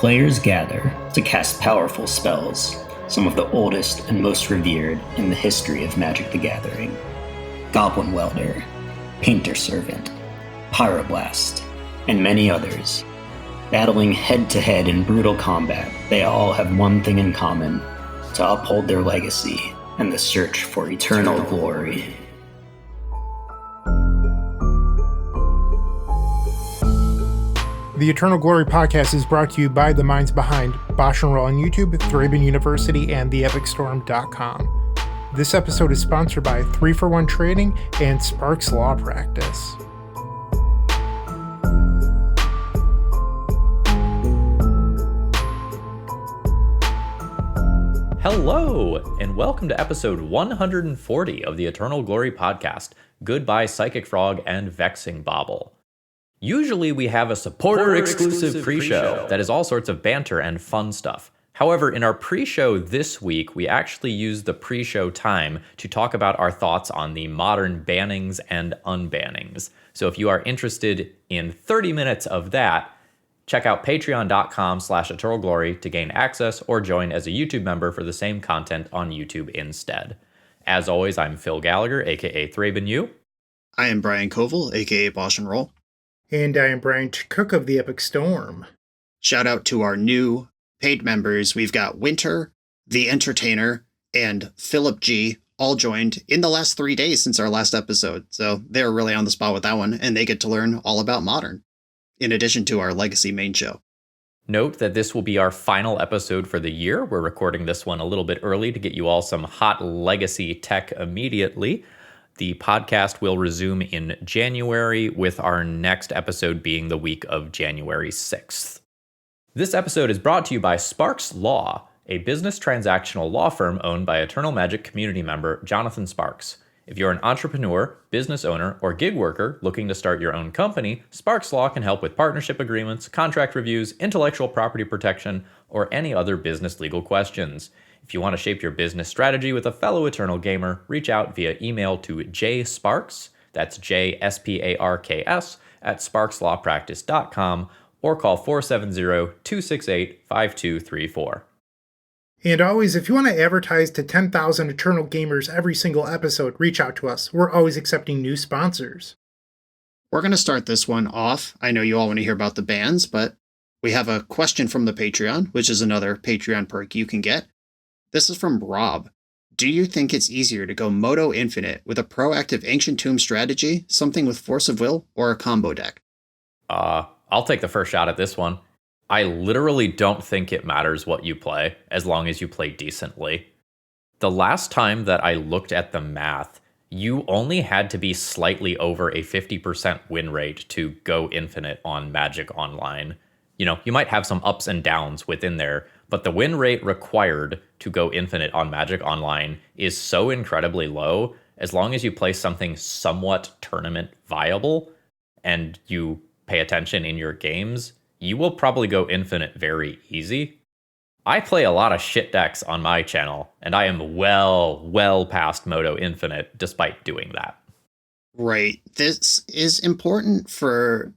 Players gather to cast powerful spells, some of the oldest and most revered in the history of Magic the Gathering. Goblin Welder, Painter Servant, Pyroblast, and many others. Battling head-to-head in brutal combat, they all have one thing in common: to uphold their legacy and the search for eternal glory. The Eternal Glory podcast is brought to you by the minds behind Bosch & Roll on YouTube, Thraben University, and theepicstorm.com. This episode is sponsored by 3-for-1 Trading and Sparks Law Practice. Hello, and welcome to episode 140 of the Eternal Glory podcast, Goodbye Psychic Frog and Vexing Bauble. Usually we have a supporter-exclusive pre-show that is all sorts of banter and fun stuff. However, in our pre-show this week, we actually used the pre-show time to talk about our thoughts on the modern bannings and unbannings. So if you are interested in 30 minutes of that, check out patreon.com/eternalglory to gain access or join as a YouTube member for the same content on YouTube instead. As always, I'm Phil Gallagher, aka Thraben U. I am Brian Coval, aka Bosch & Roll. And I am Bryant Cook of the Epic Storm. Shout out to our new paid members. We've got Winter, The Entertainer, and Philip G. all joined in the last 3 days since our last episode. So they're really on the spot with that one, and they get to learn all about Modern, in addition to our Legacy main show. Note that this will be our final episode for the year. We're recording this one a little bit early to get you all some hot Legacy tech immediately. The podcast will resume in January, with our next episode being the week of January 6th. This episode is brought to you by Sparks Law, a business transactional law firm owned by Eternal Magic community member Jonathan Sparks. If you're an entrepreneur, business owner, or gig worker looking to start your own company, Sparks Law can help with partnership agreements, contract reviews, intellectual property protection, or any other business legal questions. If you want to shape your business strategy with a fellow Eternal gamer, reach out via email to jsparks, that's JSPARKS, at sparkslawpractice.com, or call 470-268-5234. And always, if you want to advertise to 10,000 Eternal gamers every single episode, reach out to us. We're always accepting new sponsors. We're going to start this one off. I know you all want to hear about the bans, but we have a question from the Patreon, which is another Patreon perk you can get. This is from Rob. Do you think it's easier to go Moto Infinite with a proactive Ancient Tomb strategy, something with Force of Will, or a combo deck? I'll take the first shot at this one. I literally don't think it matters what you play, as long as you play decently. The last time that I looked at the math, you only had to be slightly over a 50% win rate to go Infinite on Magic Online. You know, you might have some ups and downs within there, but the win rate required to go Infinite on Magic Online is so incredibly low. As long as you play something somewhat tournament viable and you pay attention in your games, you will probably go Infinite very easy. I play a lot of shit decks on my channel, and I am well past Moto Infinite despite doing that. Right. This is important for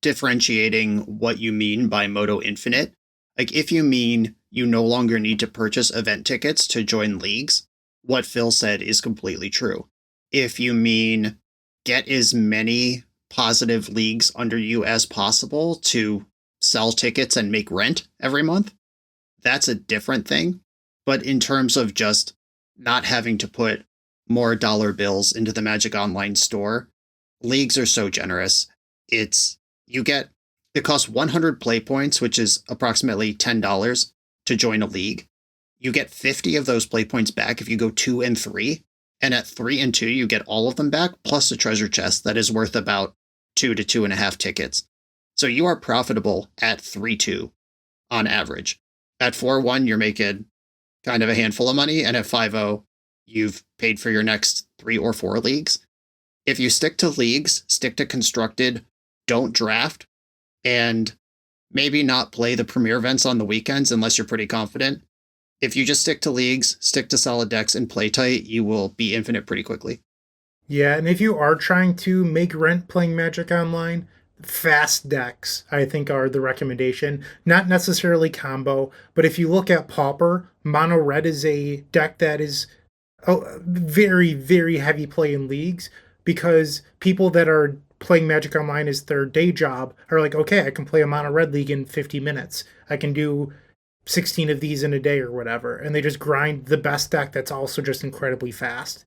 differentiating what you mean by Moto Infinite. Like, if you mean you no longer need to purchase event tickets to join leagues, what Phil said is completely true. If you mean get as many positive leagues under you as possible to sell tickets and make rent every month, that's a different thing. But in terms of just not having to put more dollar bills into the Magic Online store, leagues are so generous. It costs 100 play points, which is approximately $10 to join a league. You get 50 of those play points back if you go 2 and 3. And at 3 and 2, you get all of them back, plus a treasure chest that is worth about 2 to 2.5 tickets. So you are profitable at 3-2 on average. At 4-1, you're making kind of a handful of money. And at 5-0, you've paid for your next 3 or 4 leagues. If you stick to leagues, stick to constructed, don't draft, and maybe not play the premier events on the weekends unless you're pretty confident. If you just stick to leagues, stick to solid decks, and play tight, you will be Infinite pretty quickly. Yeah, and if you are trying to make rent playing Magic Online, fast decks, I think, are the recommendation. Not necessarily combo, but if you look at Pauper, Mono Red is a deck that is very, very heavy play in leagues because people that are playing Magic Online as their day job are like, okay, I can play a Mono Red League in 50 minutes. I can do 16 of these in a day or whatever. And they just grind the best deck that's also just incredibly fast.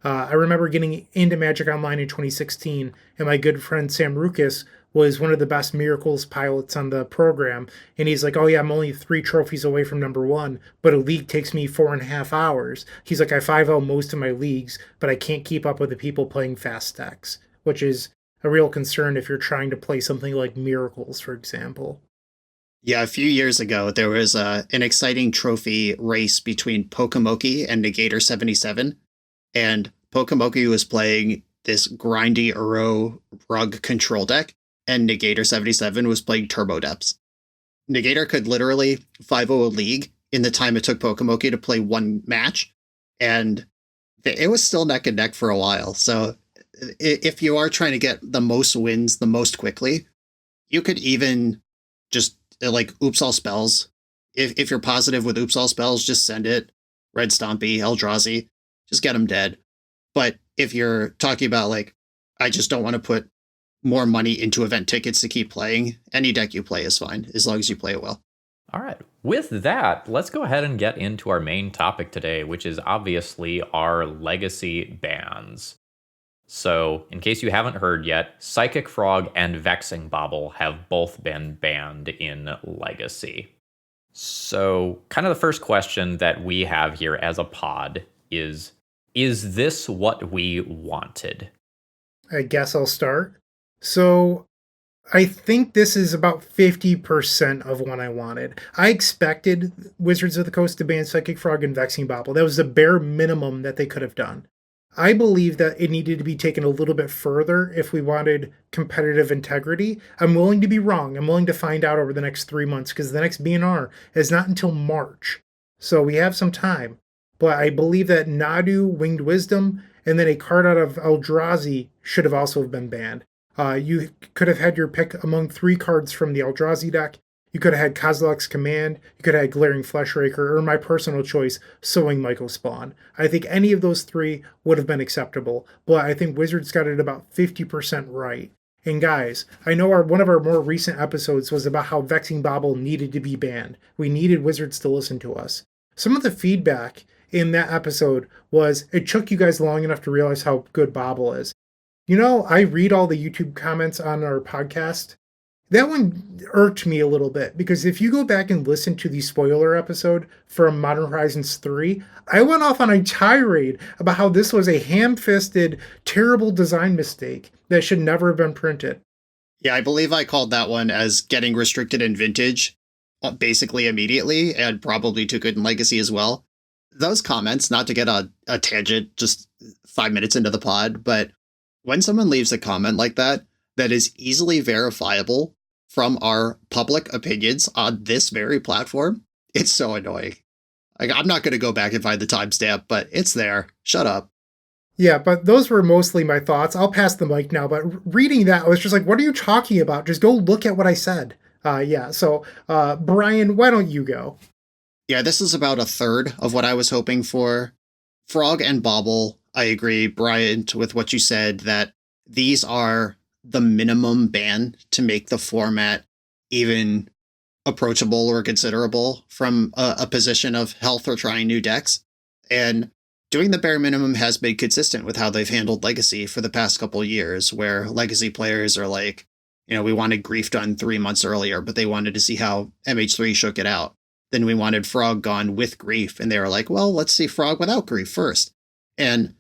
I remember getting into Magic Online in 2016, and my good friend Sam Rukas was one of the best Miracles pilots on the program. And he's like, oh yeah, I'm only 3 trophies away from number 1, but a league takes me 4.5 hours. He's like, I 5-0 most of my leagues, but I can't keep up with the people playing fast decks, which is a real concern if you're trying to play something like Miracles, for example. Yeah, a few years ago, there was an exciting trophy race between Pokemoki and Negator 77. And Pokemoki was playing this grindy Uro rug control deck, and Negator 77 was playing Turbo Depths. Negator could literally 5-0 a league in the time it took Pokemoki to play one match, and it was still neck and neck for a while. So if you are trying to get the most wins the most quickly, you could even just like Oops All Spells. If you're positive with Oops All Spells, just send it. Red Stompy, Eldrazi, just get them dead. But if you're talking about like, I just don't want to put more money into event tickets to keep playing, any deck you play is fine, as long as you play it well. All right. With that, let's go ahead and get into our main topic today, which is obviously our legacy bans. So, in case you haven't heard yet, Psychic Frog and Vexing Bauble have both been banned in Legacy. So, kind of the first question that we have here as a pod is this what we wanted? I guess I'll start. So, I think this is about 50% of what I wanted. I expected Wizards of the Coast to ban Psychic Frog and Vexing Bauble. That was the bare minimum that they could have done. I believe that it needed to be taken a little bit further if we wanted competitive integrity. I'm willing to be wrong. I'm willing to find out over the next 3 months because the next B&R is not until March. So we have some time. But I believe that Nadu, Winged Wisdom, and then a card out of Eldrazi should have also been banned. You could have had your pick among 3 cards from the Eldrazi deck. You could have had Kozilek's Command, you could have had Glaring Fleshraker, or my personal choice, Sowing Mycospawn. I think any of those 3 would have been acceptable, but I think Wizards got it about 50% right. And guys, I know one of our more recent episodes was about how Vexing Bauble needed to be banned. We needed Wizards to listen to us. Some of the feedback in that episode was, it took you guys long enough to realize how good Bauble is. You know, I read all the YouTube comments on our podcast. That one irked me a little bit because if you go back and listen to the spoiler episode from Modern Horizons 3, I went off on a tirade about how this was a ham-fisted, terrible design mistake that should never have been printed. Yeah, I believe I called that one as getting restricted in Vintage basically immediately, and probably too good in Legacy as well. Those comments, not to get a tangent just 5 minutes into the pod, but when someone leaves a comment like that is easily verifiable from our public opinions on this very platform, it's so annoying. Like, I'm not going to go back and find the timestamp, but it's there. Shut up. Yeah, but those were mostly my thoughts. I'll pass the mic now, but reading that, I was just like, what are you talking about? Just go look at what I said. So Brian, why don't you go? Yeah, this is about a third of what I was hoping for. Frog and Bauble, I agree, Bryant, with what you said, that these are the minimum ban to make the format even approachable or considerable from a position of health or trying new decks. And doing the bare minimum has been consistent with how they've handled Legacy for the past couple of years, where Legacy players are like, we wanted Grief done 3 months earlier, but they wanted to see how MH3 shook it out. Then we wanted Frog gone with Grief, and they were like, well, let's see Frog without Grief first. And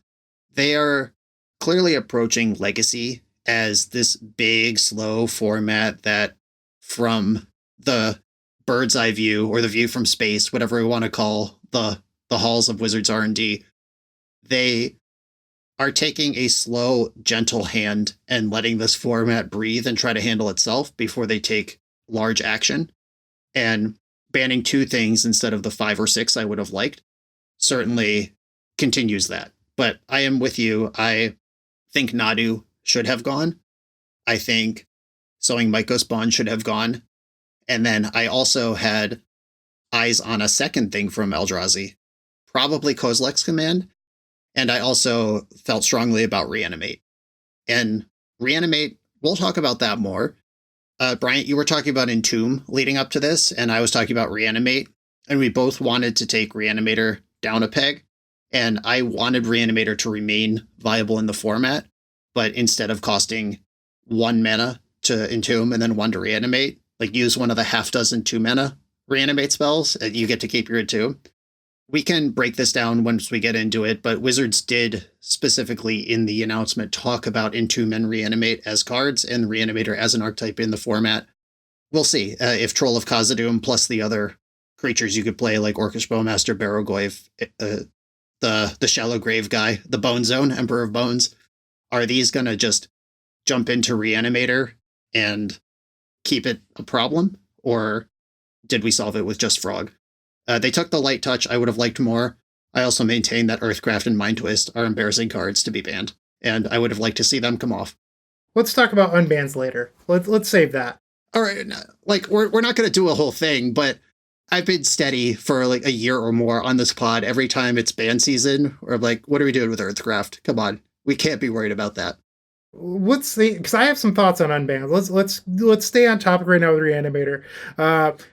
they are clearly approaching Legacy as this big, slow format that, from the bird's eye view or the view from space, whatever we want to call the halls of Wizards R&D, they are taking a slow, gentle hand and letting this format breathe and try to handle itself before they take large action. And banning 2 things instead of the 5 or 6 I would have liked certainly continues that. But I am with you. I think Nadu should have gone. I think Sowing Mycospawn should have gone. And then I also had eyes on a second thing from Eldrazi, probably Kozilek's Command. And I also felt strongly about Reanimate. And Reanimate, we'll talk about that more. Bryant, you were talking about Entomb leading up to this, and I was talking about Reanimate. And we both wanted to take Reanimator down a peg. And I wanted Reanimator to remain viable in the format. But instead of costing 1 mana to Entomb and then 1 to Reanimate, like use one of the half dozen 2 mana Reanimate spells, and you get to keep your Entomb. We can break this down once we get into it, but Wizards did specifically in the announcement talk about Entomb and Reanimate as cards and Reanimator as an archetype in the format. We'll see if Troll of Khazad-dûm plus the other creatures you could play like Orcish Bowmaster, Barrow-goyf, the Shallow Grave guy, the Bone Zone, Emperor of Bones, are these going to just jump into Reanimator and keep it a problem? Or did we solve it with just Frog? They took the light touch I would have liked more. I also maintain that Earthcraft and Mind Twist are embarrassing cards to be banned, and I would have liked to see them come off. Let's talk about unbans later. Let's save that. All right, like we're not going to do a whole thing, but I've been steady for like a year or more on this pod. Every time it's ban season, or like, what are we doing with Earthcraft? Come on, we can't be worried about that. Let's see, because I have some thoughts on unbans. Let's stay on topic right now with Reanimator.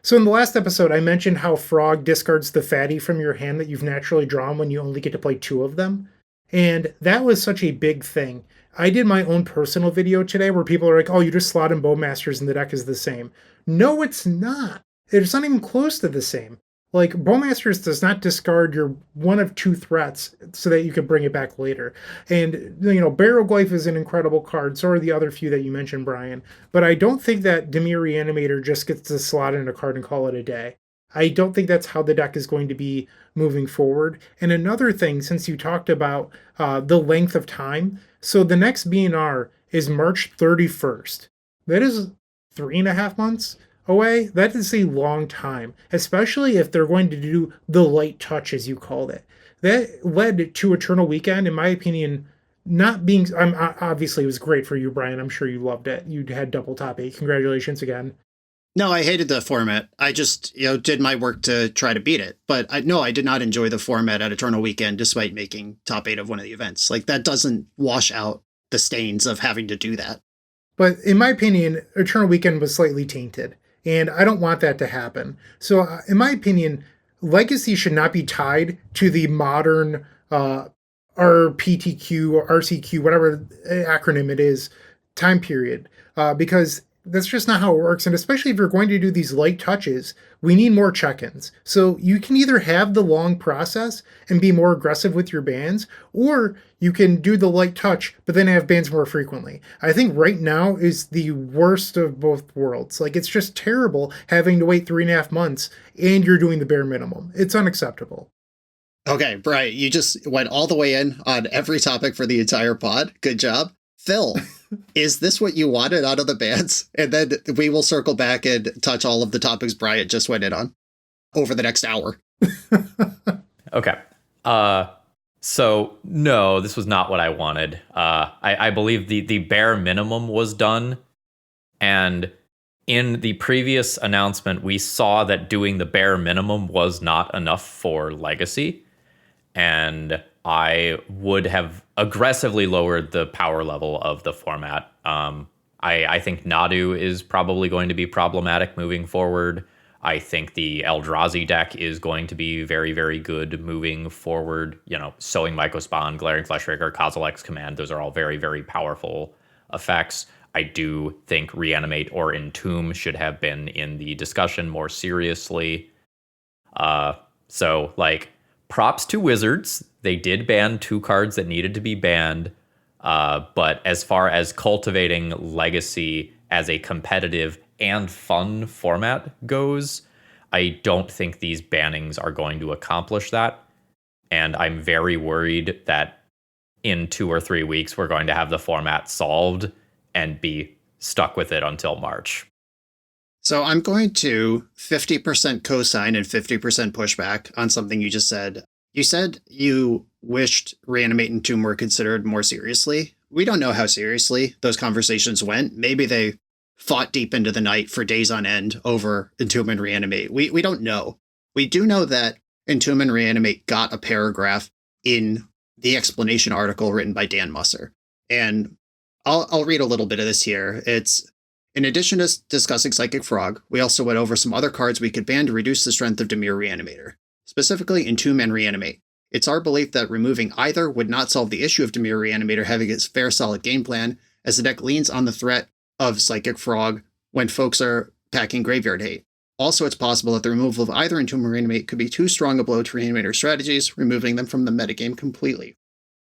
So in the last episode, I mentioned how Frog discards the fatty from your hand that you've naturally drawn when you only get to play 2 of them. And that was such a big thing. I did my own personal video today where people are like, oh, you just slot in Bowmasters and the deck is the same. No, it's not. It's not even close to the same. Like, Bowmasters does not discard your 1 of 2 threats so that you can bring it back later. And, you know, Barrow-goyf is an incredible card, so are the other few that you mentioned, Brian. But I don't think that Dimir Reanimator just gets to slot in a card and call it a day. I don't think that's how the deck is going to be moving forward. And another thing, since you talked about the length of time, so the next B&R is March 31st. That is 3.5 months away. That is a long time, especially if they're going to do the light touch, as you called it. That led to Eternal Weekend, in my opinion, not being... obviously, it was great for you, Brian. I'm sure you loved it. You had double top 8. Congratulations again. No, I hated the format. I just, did my work to try to beat it. But I did not enjoy the format at Eternal Weekend, despite making top 8 of one of the events. Like, that doesn't wash out the stains of having to do that. But in my opinion, Eternal Weekend was slightly tainted. And I don't want that to happen. So in my opinion, Legacy should not be tied to the modern RPTQ or RCQ, whatever acronym it is, time period. Because that's just not how it works. And especially if you're going to do these light touches, we need more check-ins. So you can either have the long process and be more aggressive with your bans, or you can do the light touch, but then have bans more frequently. I think right now is the worst of both worlds. Like, it's just terrible having to wait 3.5 months and you're doing the bare minimum. It's unacceptable. Okay, Brian, you just went all the way in on every topic for the entire pod. Good job. Phil, is this what you wanted out of the bans? And then we will circle back and touch all of the topics Bryant just went in on over the next hour. Okay. So, no, this was not what I wanted. I believe the bare minimum was done. And in the previous announcement, we saw that doing the bare minimum was not enough for Legacy. And I would have aggressively lowered the power level of the format. I think Nadu is probably going to be problematic moving forward. I think the Eldrazi deck is going to be very, very good moving forward. You know, Sowing Mycospawn, Glaring Fleshraker, Kozilek's Command, those are all very, very powerful effects. I do think Reanimate or Entomb should have been in the discussion more seriously. So, like, props to Wizards. They did ban 2 cards that needed to be banned. But as far as cultivating Legacy as a competitive and fun format goes, I don't think these bannings are going to accomplish that. And I'm very worried that in 2 or 3 weeks, we're going to have the format solved and be stuck with it until March. So I'm going to 50% cosign and 50% pushback on something you just said. You said you wished Reanimate and Tomb were considered more seriously. We don't know how seriously those conversations went. Maybe they fought deep into the night for days on end over Entomb and Reanimate. We don't know. We do know that Entomb and Reanimate got a paragraph in the explanation article written by Dan Musser. And I'll read a little bit of this here. It's, in addition to discussing Psychic Frog, we also went over some other cards we could ban to reduce the strength of Dimir Reanimator, specifically Entomb and Reanimate. It's our belief that removing either would not solve the issue of Dimir Reanimator having its fair, solid game plan, as the deck leans on the threat of Psychic Frog when folks are packing Graveyard Hate. Also, it's possible that the removal of either Entomb or Reanimate could be too strong a blow to Reanimator strategies, removing them from the metagame completely.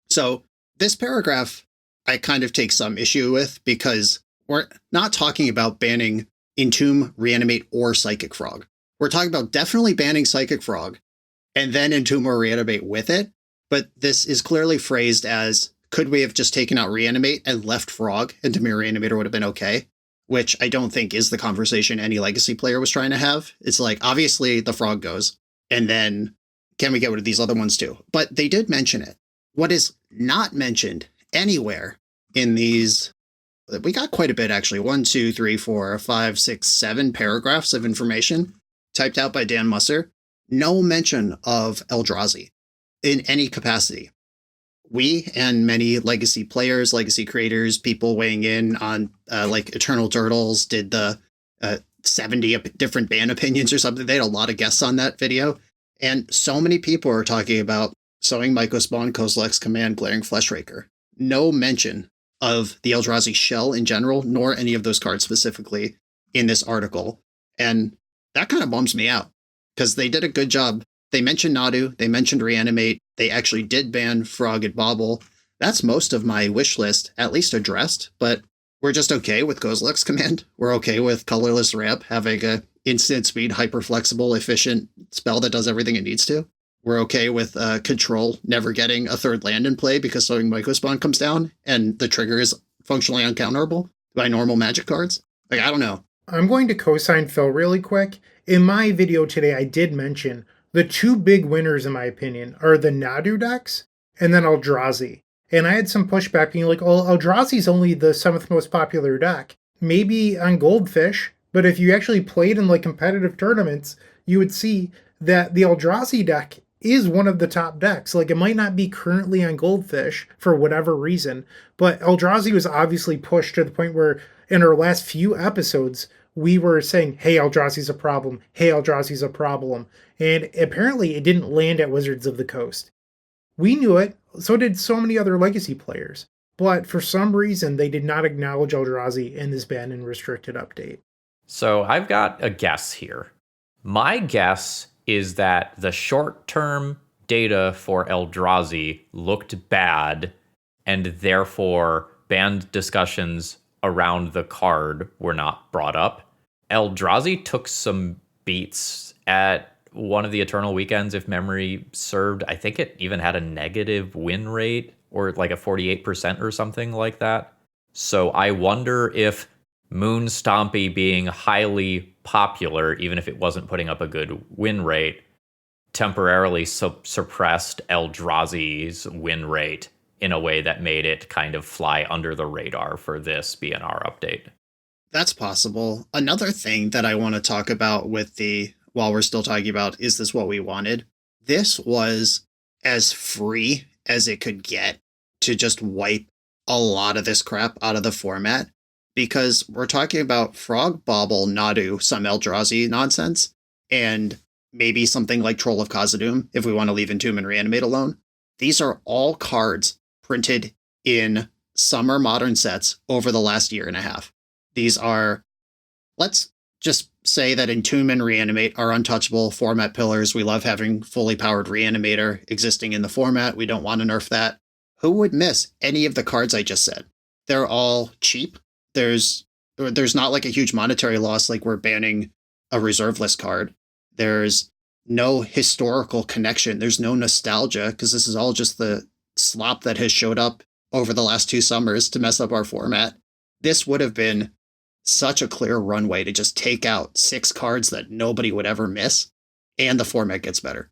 So, this paragraph I kind of take some issue with, because we're not talking about banning Entomb, Reanimate, or Psychic Frog. We're talking about definitely banning Psychic Frog, and then Entomb or Reanimate with it, but this is clearly phrased as, could we have just taken out Reanimate and left Frog, and Dimir Reanimator would have been okay? Which I don't think is the conversation any Legacy player was trying to have. It's like, obviously the Frog goes, and then can we get rid of these other ones too? But they did mention it. What is not mentioned anywhere in these, we got quite a bit actually, 1, 2, 3, 4, 5, 6, 7 paragraphs of information typed out by Dan Musser. No mention of Eldrazi in any capacity. We and many Legacy players, Legacy creators, people weighing in on like Eternal Turtles did the 70 different ban opinions or something. They had a lot of guests on that video. And so many people are talking about Sowing Mycospawn, Kozilek's Command, Glaring Fleshraker. No mention of the Eldrazi shell in general, nor any of those cards specifically in this article. And that kind of bums me out, because they did a good job. They mentioned Nadu, they mentioned Reanimate, they actually did ban Frog and Bauble. That's most of my wish list, at least addressed, but we're just okay with Kozilek's Command. We're okay with Colorless Ramp having a instant speed, hyper flexible, efficient spell that does everything it needs to. We're okay with Control never getting a third land in play because Sowing Mycospawn comes down and the trigger is functionally uncounterable by normal Magic cards. Like, I don't know. I'm going to co-sign Phil really quick. In my video today, I did mention the two big winners, in my opinion, are the Nadu decks and then Eldrazi. And I had some pushback being like, oh, Eldrazi's only the 7th most popular deck. Maybe on Goldfish, but if you actually played in like competitive tournaments, you would see that the Eldrazi deck is one of the top decks. Like, it might not be currently on Goldfish for whatever reason, but Eldrazi was obviously pushed to the point where in our last few episodes, we were saying, hey, Eldrazi's a problem. Hey, Eldrazi's a problem. And apparently it didn't land at Wizards of the Coast. We knew it. So did so many other Legacy players. But for some reason, they did not acknowledge Eldrazi in this banned and restricted update. So I've got a guess here. My guess is that the short-term data for Eldrazi looked bad, and therefore banned discussions around the card were not brought up. Eldrazi took some beats at one of the Eternal Weekends, if memory served. I think it even had a negative win rate, or like a 48% or something like that. So I wonder if Moon Stompy being highly popular, even if it wasn't putting up a good win rate, temporarily suppressed Eldrazi's win rate in a way that made it kind of fly under the radar for this B&R update. That's possible. Another thing that I want to talk about with while we're still talking about, is this what we wanted? This was as free as it could get to just wipe a lot of this crap out of the format, because we're talking about Frog, Bauble, Nadu, some Eldrazi nonsense, and maybe something like Troll of Khazad-dûm if we want to leave Entomb and Reanimate alone. These are all cards printed in summer modern sets over the last year and a half. These are, let's just say that Entomb and Reanimate are untouchable format pillars. We love having fully powered Reanimator existing in the format. We don't want to nerf that. Who would miss any of the cards I just said? They're all cheap. There's not like a huge monetary loss like we're banning a reserve list card. There's no historical connection. There's no nostalgia, because this is all just the slop that has showed up over the last 2 summers to mess up our format. This would have been such a clear runway to just take out 6 cards that nobody would ever miss, and the format gets better.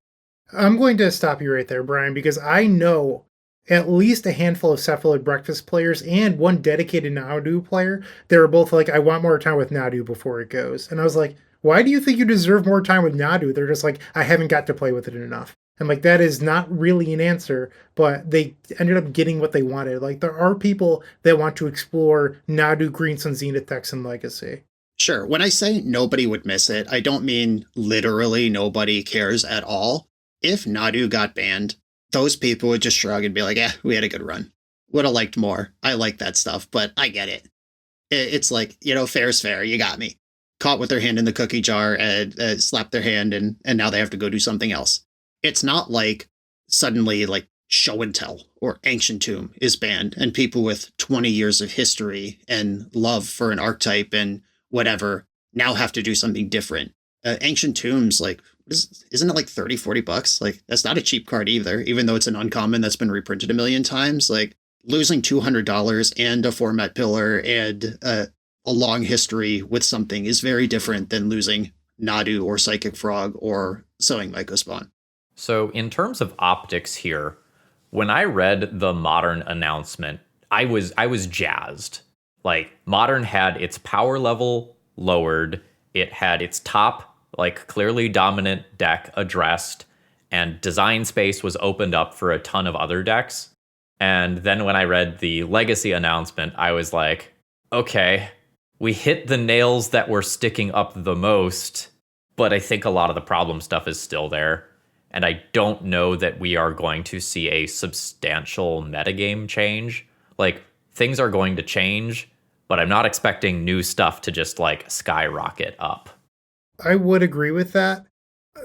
I'm going to stop you right there, Brian, because I know at least a handful of Cephalid Breakfast players and one dedicated Nadu player. They were both like, I want more time with Nadu before it goes. And I was like, why do you think you deserve more time with Nadu? They're just like, I haven't got to play with it enough. And like, that is not really an answer, but they ended up getting what they wanted. Like, there are people that want to explore Nadu, Green Sun, Zenith decks, and Legacy. Sure. When I say nobody would miss it, I don't mean literally nobody cares at all. If Nadu got banned, those people would just shrug and be like, we had a good run. Would have liked more. I like that stuff, but I get it. It's like, fair's fair. You got me. Caught with their hand in the cookie jar and slapped their hand, and now they have to go do something else. It's not like suddenly like Show and Tell or Ancient Tomb is banned and people with 20 years of history and love for an archetype and whatever now have to do something different. Ancient Tombs, like, isn't it like $30-$40? Like, that's not a cheap card either, even though it's an uncommon that's been reprinted a million times. Like, losing $200 and a format pillar and a long history with something is very different than losing Nadu or Psychic Frog or Sowing Mycospawn. So in terms of optics here, when I read the Modern announcement, I was jazzed. Like, Modern had its power level lowered, it had its top, like, clearly dominant deck addressed, and design space was opened up for a ton of other decks. And then when I read the Legacy announcement, I was like, okay, we hit the nails that were sticking up the most, but I think a lot of the problem stuff is still there. And I don't know that we are going to see a substantial metagame change. Like, things are going to change, but I'm not expecting new stuff to just, like, skyrocket up. I would agree with that.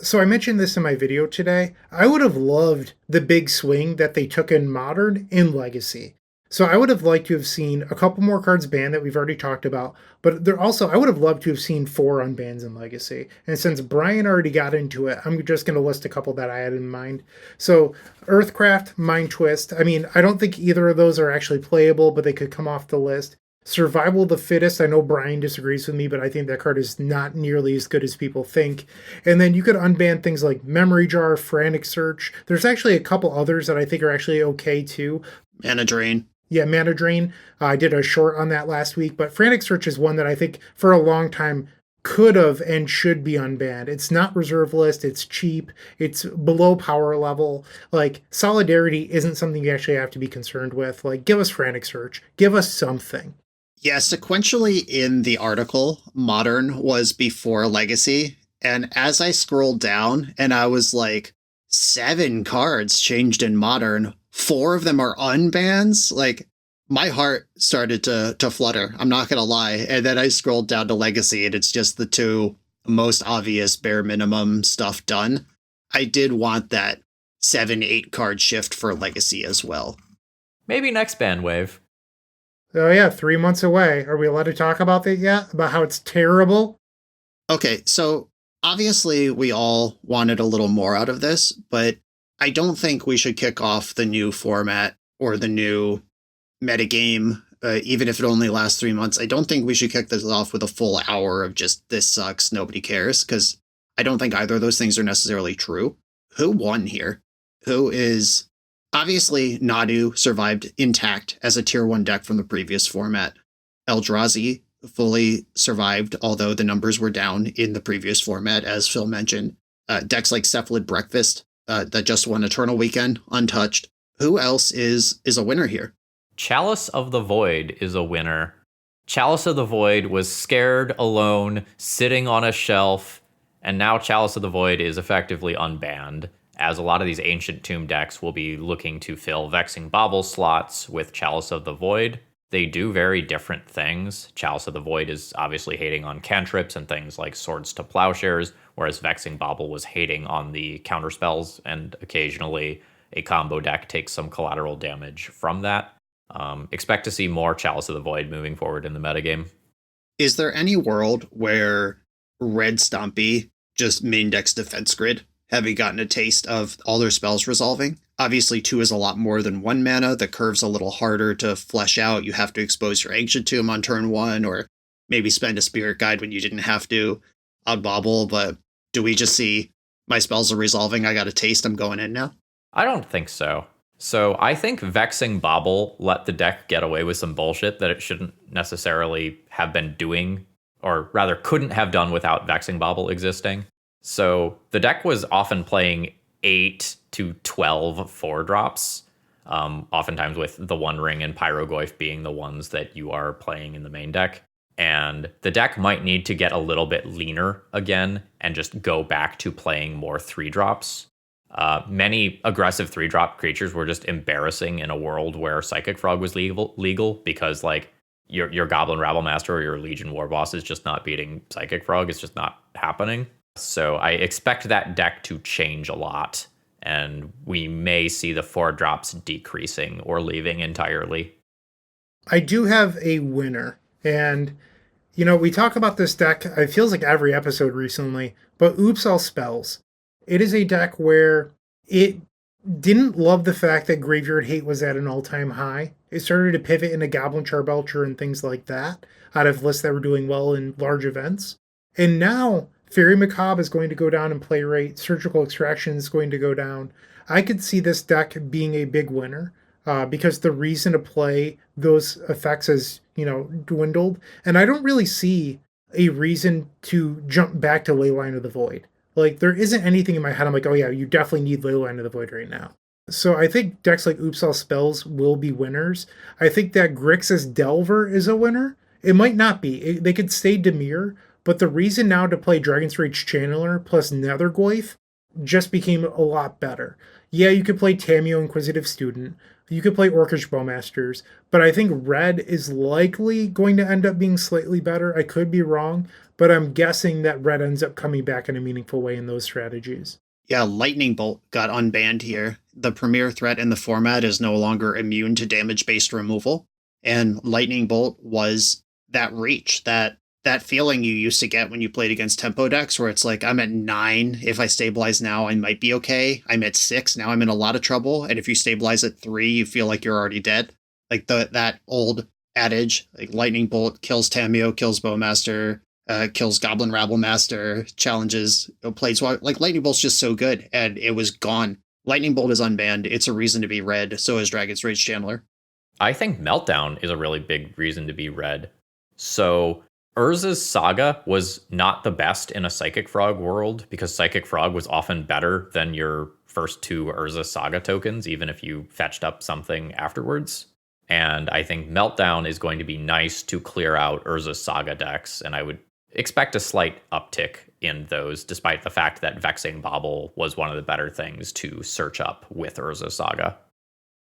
So I mentioned this in my video today. I would have loved the big swing that they took in Modern in Legacy. So I would have liked to have seen a couple more cards banned that we've already talked about, but I would have loved to have seen 4 unbans in Legacy. And since Brian already got into it, I'm just going to list a couple that I had in mind. So Earthcraft, Mind Twist. I mean, I don't think either of those are actually playable, but they could come off the list. Survival of the Fittest. I know Brian disagrees with me, but I think that card is not nearly as good as people think. And then you could unban things like Memory Jar, Frantic Search. There's actually a couple others that I think are actually okay too. Mana Drain. Yeah, Mana Drain. I did a short on that last week, but Frantic Search is one that I think for a long time could have and should be unbanned. It's not reserve list, it's cheap, it's below power level. Like, Solidarity isn't something you actually have to be concerned with. Like, give us Frantic Search. Give us something. Yeah, sequentially in the article, Modern was before Legacy. And as I scrolled down and I was like, 7 cards changed in Modern, 4 of them are unbans. Like, my heart started to flutter. I'm not going to lie. And then I scrolled down to Legacy and it's just the 2 most obvious bare minimum stuff done. I did want that 7-8 card shift for Legacy as well. Maybe next ban wave. Oh yeah, 3 months away. Are we allowed to talk about that yet? About how it's terrible? Okay, so obviously we all wanted a little more out of this, but I don't think we should kick off the new format or the new metagame, even if it only lasts 3 months. I don't think we should kick this off with a full hour of just, this sucks, nobody cares, because I don't think either of those things are necessarily true. Who won here? Who is... Obviously, Nadu survived intact as a tier 1 deck from the previous format. Eldrazi fully survived, although the numbers were down in the previous format, as Phil mentioned. Decks like Cephalid Breakfast, that just won Eternal Weekend, untouched. Who else is a winner here? Chalice of the Void is a winner. Chalice of the Void was scared, alone, sitting on a shelf, and now Chalice of the Void is effectively unbanned, as a lot of these Ancient Tomb decks will be looking to fill Vexing Bauble slots with Chalice of the Void. They do very different things. Chalice of the Void is obviously hating on cantrips and things like Swords to Plowshares, whereas Vexing Bauble was hating on the counterspells, and occasionally a combo deck takes some collateral damage from that. Expect to see more Chalice of the Void moving forward in the metagame. Is there any world where Red Stompy just main decks Defense Grid, having gotten a taste of all their spells resolving? Obviously, 2 is a lot more than 1 mana. The curve's a little harder to flesh out. You have to expose your Ancient Tomb on turn 1, or maybe spend a Spirit Guide when you didn't have to on Bauble. But do we just see, my spells are resolving, I got a taste, I'm going in now? I don't think so. So I think Vexing Bauble let the deck get away with some bullshit that it shouldn't necessarily have been doing, or rather couldn't have done without Vexing Bauble existing. So the deck was often playing 8 to 12 4-drops, oftentimes with the One Ring and Pyrogoyf being the ones that you are playing in the main deck. And the deck might need to get a little bit leaner again and just go back to playing more 3-drops. Many aggressive 3-drop creatures were just embarrassing in a world where Psychic Frog was legal because like your Goblin Rabblemaster or your Legion Warboss is just not beating Psychic Frog. It's just not happening. So I expect that deck to change a lot, and we may see the 4-drops decreasing or leaving entirely. I do have a winner, and we talk about this deck, it feels like every episode recently, but Oops All Spells. It is a deck where it didn't love the fact that Graveyard Hate was at an all-time high. It started to pivot into Goblin Charbelcher and things like that out of lists that were doing well in large events. And now Fairy Macabre is going to go down in play rate. Surgical Extraction is going to go down. I could see this deck being a big winner because the reason to play those effects has, dwindled. And I don't really see a reason to jump back to Leyline of the Void. Like, there isn't anything in my head I'm like, oh yeah, you definitely need Leyline of the Void right now. So I think decks like Oops All Spells will be winners. I think that Grixis Delver is a winner. It might not be. They could stay Dimir, but the reason now to play Dragon's Rage Channeler plus Nethergoyf just became a lot better. Yeah, you could play Tameo Inquisitive Student. You could play Orcish Bowmasters, but I think red is likely going to end up being slightly better. I could be wrong, but I'm guessing that red ends up coming back in a meaningful way in those strategies. Yeah, Lightning Bolt got unbanned here. The premier threat in the format is no longer immune to damage-based removal, and Lightning Bolt was that reach, that feeling you used to get when you played against tempo decks where it's like, I'm at 9. If I stabilize now, I might be okay. I'm at 6. Now I'm in a lot of trouble. And if you stabilize at 3, you feel like you're already dead. Like that old adage, like Lightning Bolt kills Tameo, kills Bowmaster, kills Goblin Rabblemaster, challenges, plays. Like Lightning Bolt's just so good, and it was gone. Lightning Bolt is unbanned. It's a reason to be red. So is Dragon's Rage Channeler. I think Meltdown is a really big reason to be red. So Urza's Saga was not the best in a Psychic Frog world because Psychic Frog was often better than your first 2 Urza Saga tokens, even if you fetched up something afterwards. And I think Meltdown is going to be nice to clear out Urza Saga decks, and I would expect a slight uptick in those, despite the fact that Vexing Bauble was one of the better things to search up with Urza Saga.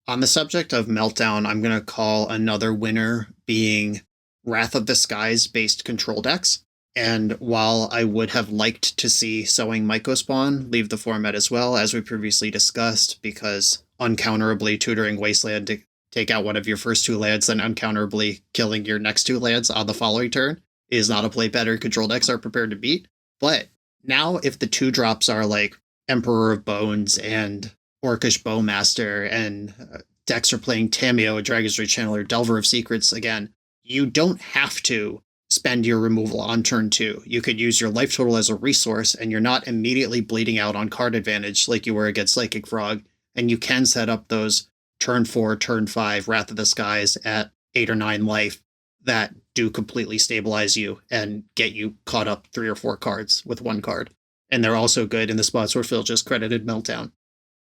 On the subject of Meltdown, I'm going to call another winner being Wrath of the Skies based control decks. And while I would have liked to see Sowing Mycospawn leave the format as well, as we previously discussed, because uncounterably tutoring Wasteland to take out one of your first 2 lands, then uncounterably killing your next 2 lands on the following turn is not a play better control decks are prepared to beat. But now if the 2-drops are like Emperor of Bones and Orcish Bowmaster and decks are playing Tameo, Dragon's Rage Channeler, Delver of Secrets again, you don't have to spend your removal on turn 2. You could use your life total as a resource, and you're not immediately bleeding out on card advantage like you were against Psychic Frog, and you can set up those turn 4, turn 5 Wrath of the Skies at 8 or 9 life that do completely stabilize you and get you caught up 3 or 4 cards with 1 card. And they're also good in the spots where Phil just credited Meltdown.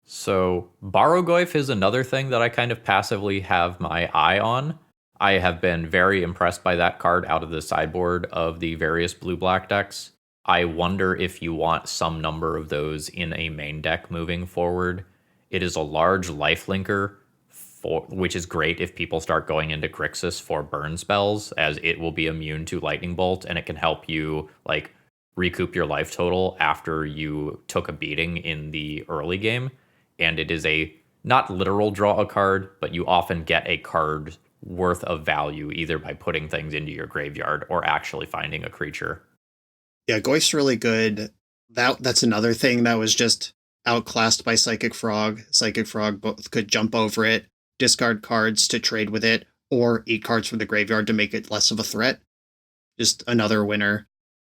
So Barrogoyf is another thing that I kind of passively have my eye on. I have been very impressed by that card out of the sideboard of the various blue-black decks. I wonder if you want some number of those in a main deck moving forward. It is a large lifelinker, which is great if people start going into Grixis for burn spells, as it will be immune to Lightning Bolt, and it can help you like recoup your life total after you took a beating in the early game. And it is a not literal draw a card, but you often get a card worth of value either by putting things into your graveyard or actually finding a creature. Yeah, Goyf's really good. That's another thing that was just outclassed by Psychic Frog. Psychic Frog both could jump over it, discard cards to trade with it, or eat cards from the graveyard to make it less of a threat. Just another winner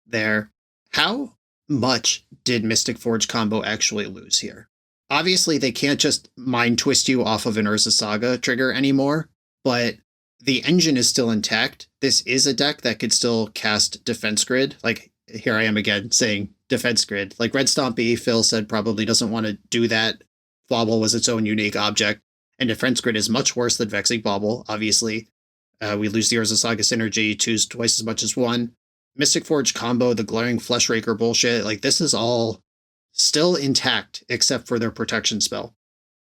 there. How much did Mystic Forge combo actually lose here? obviously they can't just mind twist you off of an Urza Saga trigger anymore, but the engine is still intact. This is a deck that could still cast Defense Grid. Like, here I am again saying Defense Grid. Like, Red Stompy, Phil said, probably doesn't want to do that. Bauble was its own unique object, and Defense Grid is much worse than Vexing Bauble, obviously. We lose the Urza Saga synergy, choose twice as much as one. Mystic Forge combo, the Glaring Fleshraker bullshit. Like, this is all still intact, except for their protection spell.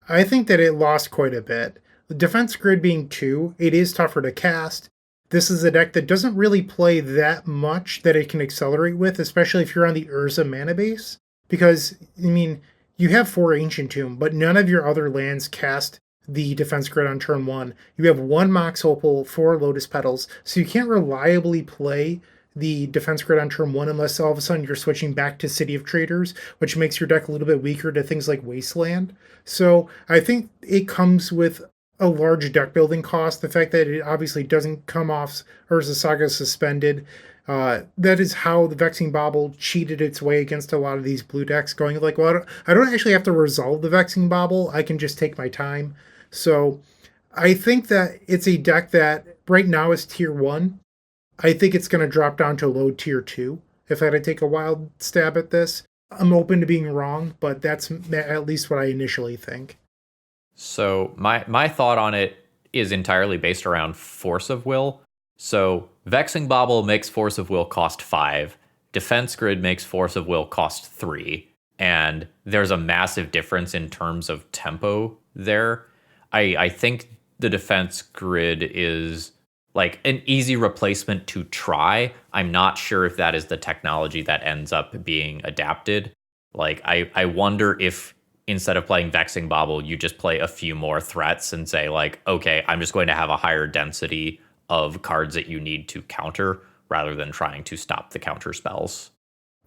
I think that it lost quite a bit. The Defense Grid being 2, it is tougher to cast. This is a deck that doesn't really play that much that it can accelerate with, especially if you're on the Urza mana base. Because, I mean, you have 4 Ancient Tomb, but none of your other lands cast the Defense Grid on turn 1. You have 1 Mox Opal, 4 Lotus Petals, so you can't reliably play the Defense Grid on turn 1 unless all of a sudden you're switching back to City of Traders, which makes your deck a little bit weaker to things like Wasteland. So I think it comes with a large deck building cost. The fact that it obviously doesn't come off Urza Saga suspended. That is how the Vexing Bauble cheated its way against a lot of these blue decks, going like, well, I don't actually have to resolve the Vexing Bauble. I can just take my time. So I think that it's a deck that right now is tier 1. I think it's going to drop down to low tier 2 if I had to take a wild stab at this. I'm open to being wrong, but that's at least what I initially think. So my thought on it is entirely based around Force of Will. So Vexing Bauble makes Force of Will cost 5. Defense Grid makes Force of Will cost 3. And there's a massive difference in terms of tempo there. I think the Defense Grid is like an easy replacement to try. I'm not sure if that is the technology that ends up being adapted. Like, I wonder if instead of playing Vexing Bauble, you just play a few more threats and say, like, okay, I'm just going to have a higher density of cards that you need to counter rather than trying to stop the counter spells.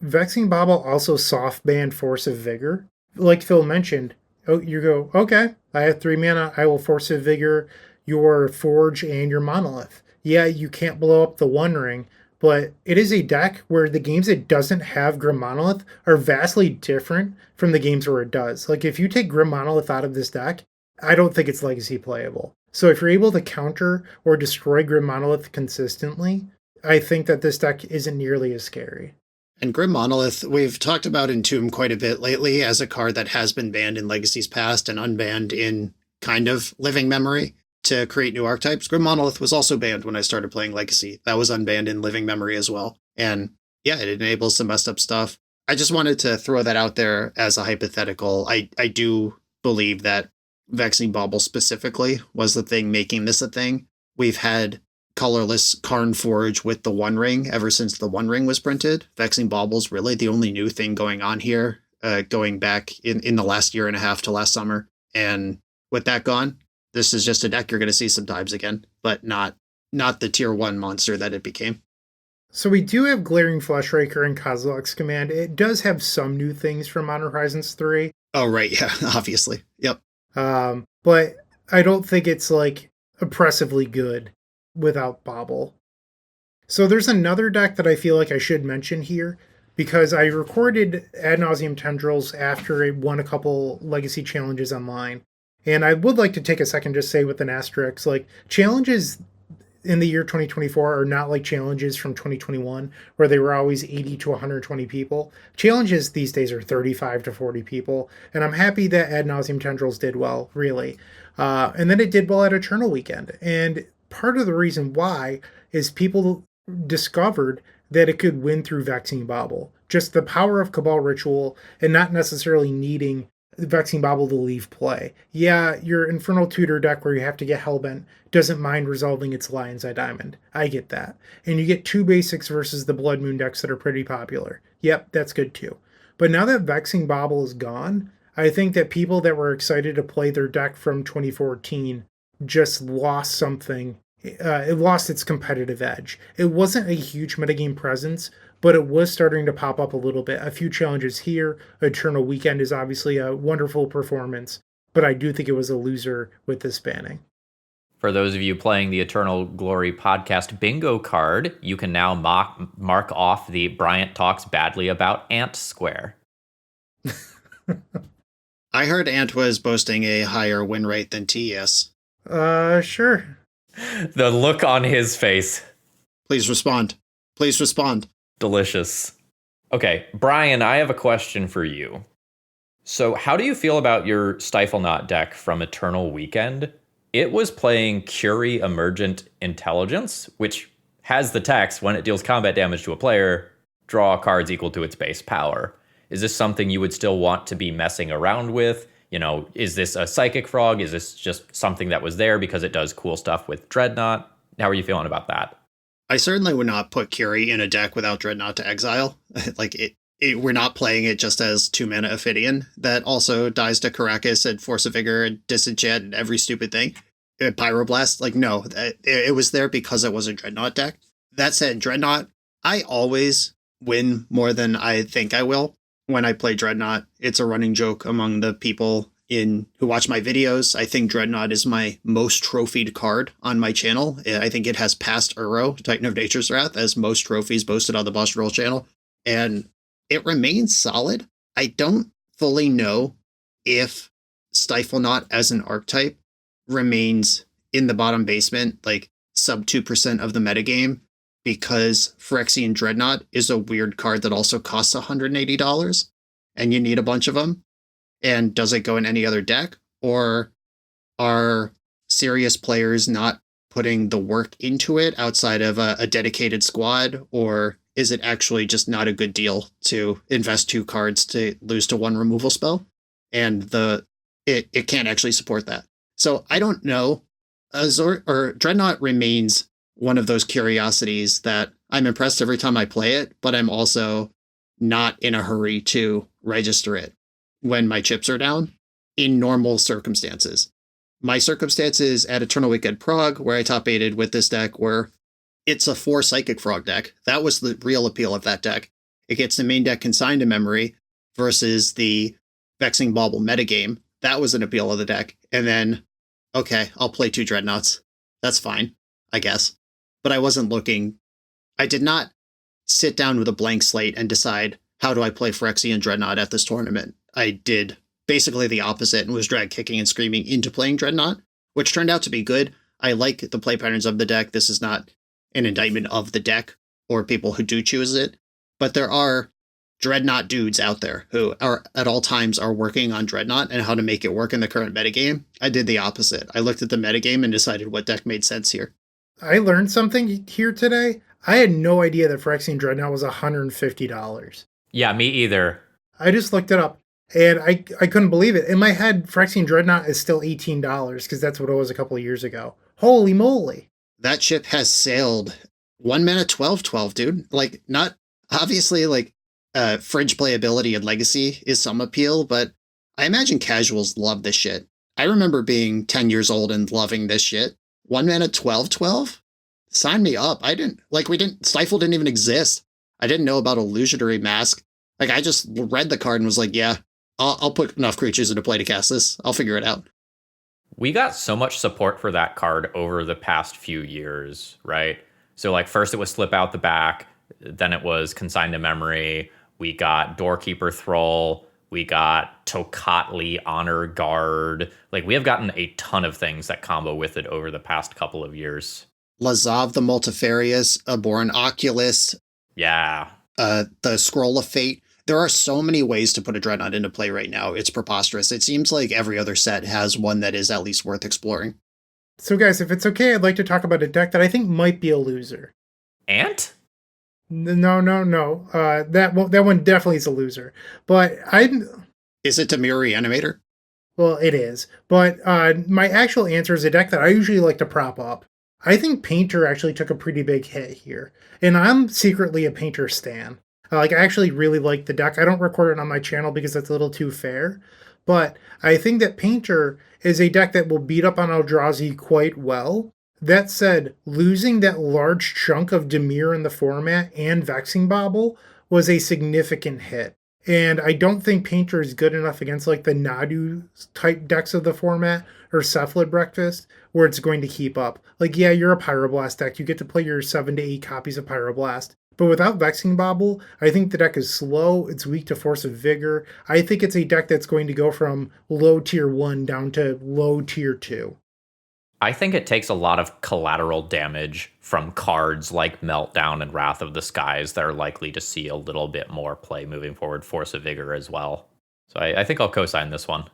Vexing Bauble also soft banned Force of Vigor. Like Phil mentioned, you go, okay, I have 3 mana, I will Force of Vigor your Forge and your Monolith. Yeah, you can't blow up the One Ring, but it is a deck where the games that doesn't have Grim Monolith are vastly different from the games where it does. Like, if you take Grim Monolith out of this deck, I don't think it's legacy playable. So if you're able to counter or destroy Grim Monolith consistently, I think that this deck isn't nearly as scary. And Grim Monolith, we've talked about Entomb quite a bit lately as a card that has been banned in Legacy's past and unbanned in kind of living memory to create new archetypes. Grim Monolith was also banned when I started playing Legacy. That was unbanned in living memory as well. And yeah, it enables some messed up stuff. I just wanted to throw that out there as a hypothetical. I do believe that Vexing Bauble specifically was the thing making this a thing. We've had colorless Karn Forge with the One Ring ever since the One Ring was printed. Vexing Bauble's really the only new thing going on here, going back in the last year and a half to last summer. And with that gone, this is just a deck you're going to see sometimes again, but not the tier 1 monster that it became. So we do have Glaring Fleshraker and Kozilek's Command. It does have some new things from Modern Horizons 3. Oh, right, yeah, obviously. Yep. But I don't think it's, like, oppressively good without Bauble. So there's another deck that I feel like I should mention here, because I recorded Ad Nauseam Tendrils after it won a couple Legacy challenges online. And I would like to take a second to say with an asterisk, like, challenges in the year 2024 are not like challenges from 2021, where they were always 80 to 120 people. Challenges these days are 35 to 40 people, and I'm happy that Ad Nauseam Tendrils did well, really. And then it did well at Eternal Weekend. And part of the reason why is people discovered that it could win through Vexing Bauble. Just the power of Cabal Ritual and not necessarily needing Vexing Bauble to leave play. Yeah, your Infernal Tutor deck where you have to get Hellbent doesn't mind resolving its Lion's Eye Diamond. I get that. And you get 2 basics versus the Blood Moon decks that are pretty popular. Yep, that's good too. But now that Vexing Bauble is gone, I think that people that were excited to play their deck from 2014 just lost something. It lost its competitive edge. It wasn't a huge metagame presence, but it was starting to pop up a little bit. A few challenges here. Eternal Weekend is obviously a wonderful performance, but I do think it was a loser with this banning. For those of you playing the Eternal Glory podcast bingo card, you can now mark off the Bryant talks badly about Ant Square. I heard Ant was boasting a higher win rate than TES. Sure. The look on his face. Please respond. Please respond. Delicious. Okay, Brian, I have a question for you. So how do you feel about your Stifle Knot deck from Eternal Weekend? It was playing Curie Emergent Intelligence, which has the text, when it deals combat damage to a player, draw cards equal to its base power. Is this something you would still want to be messing around with? You know, is this a Psychic Frog? Is this just something that was there because it does cool stuff with Dreadnought? How are you feeling about that? I certainly would not put Curie in a deck without Dreadnought to exile. We're not playing it just as 2-mana Ophidian that also dies to Caracas and Force of Vigor and Disenchant and every stupid thing. Pyroblast, no, it was there because it was a Dreadnought deck. That said, Dreadnought, I always win more than I think I will when I play Dreadnought. It's a running joke among the people who watch my videos. I think Dreadnought is my most trophied card on my channel. I think it has passed Uro, Titan of Nature's Wrath, as most trophies boasted on the Boss Roll channel. And it remains solid. I don't fully know if Stifle Knot as an archetype remains in the bottom basement, sub 2% of the metagame, because Phyrexian Dreadnought is a weird card that also costs $180, and you need a bunch of them. And does it go in any other deck? Or are serious players not putting the work into it outside of a dedicated squad? Or is it actually just not a good deal to invest 2 cards to lose to 1 removal spell? And it can't actually support that. So I don't know. Dreadnought remains one of those curiosities that I'm impressed every time I play it, but I'm also not in a hurry to register it when my chips are down in normal circumstances. My circumstances at Eternal Weekend Prague, where I top 8'd with this deck, were it's a 4 Psychic Frog deck. That was the real appeal of that deck. It gets the main deck consigned to memory versus the Vexing Bauble metagame. That was an appeal of the deck. And then, okay, I'll play 2 Dreadnoughts. That's fine, I guess. But I did not sit down with a blank slate and decide, how do I play Phyrexian Dreadnought at this tournament? I did basically the opposite and was drag kicking and screaming into playing Dreadnought, which turned out to be good. I like the play patterns of the deck. This is not an indictment of the deck or people who do choose it, but there are Dreadnought dudes out there who are at all times are working on Dreadnought and how to make it work in the current metagame. I did the opposite. I looked at the metagame and decided what deck made sense here. I learned something here today. I had no idea that Phyrexian Dreadnought was $150. Yeah, me either. I just looked it up, and I couldn't believe it. In my head, Phyrexian Dreadnought is still $18, because that's what it was a couple of years ago. Holy moly. That ship has sailed 1 mana 12/12, dude. Not obviously fridge playability and legacy is some appeal, but I imagine casuals love this shit. I remember being 10 years old and loving this shit. 1 mana 12/12? Sign me up. Stifle didn't even exist. I didn't know about Illusionary Mask. I just read the card and was like, yeah, I'll put enough creatures into play to cast this. I'll figure it out. We got so much support for that card over the past few years, right? So first it was Slip Out the Back, then it was Consigned to Memory. We got Doorkeeper Thrall. We got Tocatli Honor Guard. We have gotten a ton of things that combo with it over the past couple of years. Lazav the Multifarious, Abhorrent Oculus. Yeah. The Scroll of Fate. There are so many ways to put a Dreadnought into play right now. It's preposterous. It seems like every other set has one that is at least worth exploring. So guys, if it's okay, I'd like to talk about a deck that I think might be a loser. Ant? No. That one definitely is a loser. But Is it Dimir Reanimator? Well, it is. But my actual answer is a deck that I usually like to prop up. I think Painter actually took a pretty big hit here. And I'm secretly a Painter stan. I actually really like the deck. I don't record it on my channel because that's a little too fair. But I think that Painter is a deck that will beat up on Eldrazi quite well. That said, losing that large chunk of Dimir in the format and Vexing Bauble was a significant hit. And I don't think Painter is good enough against the Nadu type decks of the format or Cephalid Breakfast where it's going to keep up. Yeah, you're a Pyroblast deck. You get to play your 7 to 8 copies of Pyroblast. But without Vexing Bauble, I think the deck is slow, it's weak to Force of Vigor. I think it's a deck that's going to go from low tier 1 down to low tier 2. I think it takes a lot of collateral damage from cards like Meltdown and Wrath of the Skies that are likely to see a little bit more play moving forward, Force of Vigor as well. So I think I'll co-sign this one.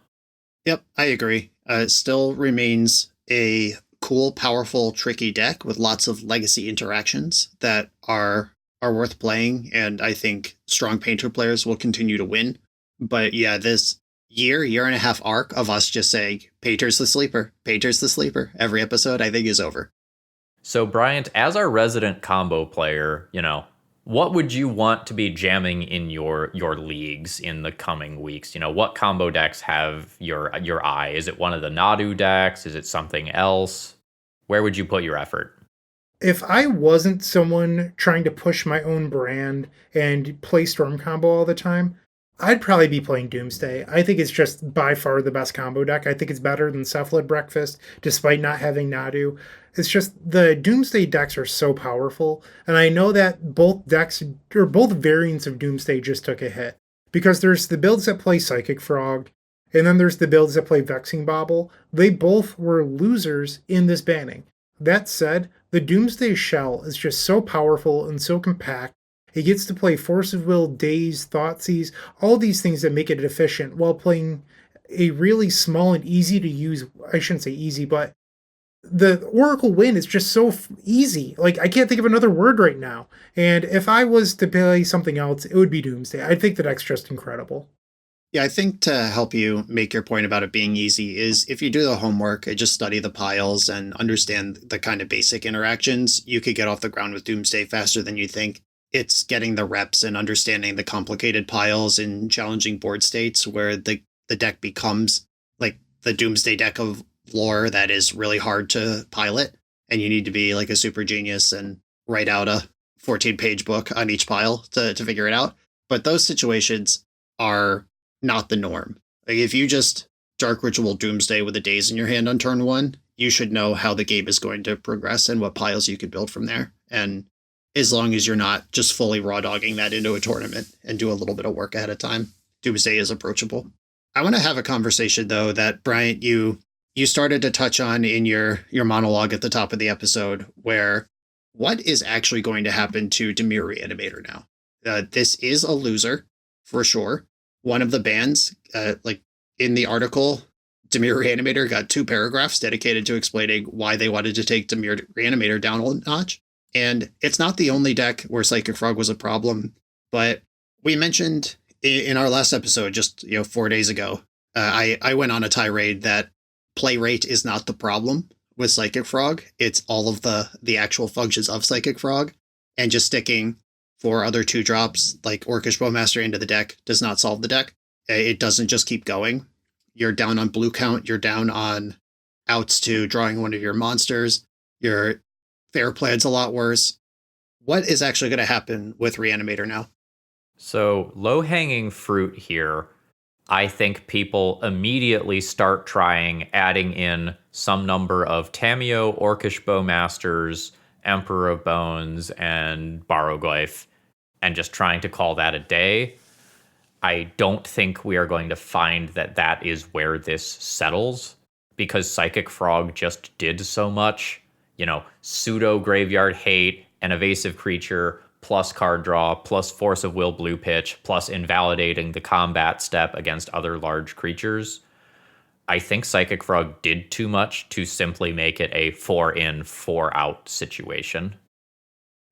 Yep, I agree. It still remains a cool, powerful, tricky deck with lots of legacy interactions that are worth playing, and I think strong Painter players will continue to win. But yeah, this year and a half arc of us just saying, Painter's the sleeper, every episode, I think is over. So Bryant, as our resident combo player, what would you want to be jamming in your leagues in the coming weeks? What combo decks have your eye? Is it one of the Nadu decks? Is it something else? Where would you put your effort? If I wasn't someone trying to push my own brand and play Storm combo all the time, I'd probably be playing Doomsday. I think it's just by far the best combo deck. I think it's better than Cephalid Breakfast, despite not having Nadu. It's just the Doomsday decks are so powerful, and I know that both decks, or both variants of Doomsday just took a hit. Because there's the builds that play Psychic Frog, and then there's the builds that play Vexing Bauble. They both were losers in this banning. That said, the Doomsday shell is just so powerful and so compact. It gets to play Force of Will, Daze, Thoughtseize, all these things that make it efficient while playing a really small and easy to use, I shouldn't say easy, but the Oracle win is just so easy. Like, I can't think of another word right now. And if I was to play something else, it would be Doomsday. I think the deck's just incredible. Yeah, I think to help you make your point about it being easy is if you do the homework and just study the piles and understand the kind of basic interactions, you could get off the ground with Doomsday faster than you think. It's getting the reps and understanding the complicated piles in challenging board states where the deck becomes like the Doomsday deck of lore that is really hard to pilot, and you need to be like a super genius and write out a 14-page book on each pile to figure it out. But those situations are not the norm. Like if you just Dark Ritual Doomsday with a Daze in your hand on turn 1, you should know how the game is going to progress and what piles you could build from there. And as long as you're not just fully raw dogging that into a tournament and do a little bit of work ahead of time, Doomsday is approachable. I want to have a conversation though that Bryant, you started to touch on in your monologue at the top of the episode, where what is actually going to happen to Dimir Reanimator now? This is a loser for sure. One of the bans, like in the article, Dimir Reanimator got 2 paragraphs dedicated to explaining why they wanted to take Dimir Reanimator down a notch. And it's not the only deck where Psychic Frog was a problem, but we mentioned in our last episode, just 4 days ago, I went on a tirade that play rate is not the problem with Psychic Frog. It's all of the actual functions of Psychic Frog, and just sticking 4 other 2-drops like Orcish Bowmaster into the deck does not solve the deck. It doesn't just keep going. You're down on blue count. You're down on outs to drawing one of your monsters. Your fair plan's a lot worse. What is actually going to happen with Reanimator now? So low-hanging fruit here. I think people immediately start adding in some number of Tamiyo, Orcish Bowmasters, Emperor of Bones, and Barrowglyph, and just trying to call that a day. I don't think we are going to find that is where this settles, because Psychic Frog just did so much. Pseudo Graveyard Hate, an evasive creature, plus card draw, plus Force of Will blue pitch, plus invalidating the combat step against other large creatures. I think Psychic Frog did too much to simply make it a 4-in, 4-out situation.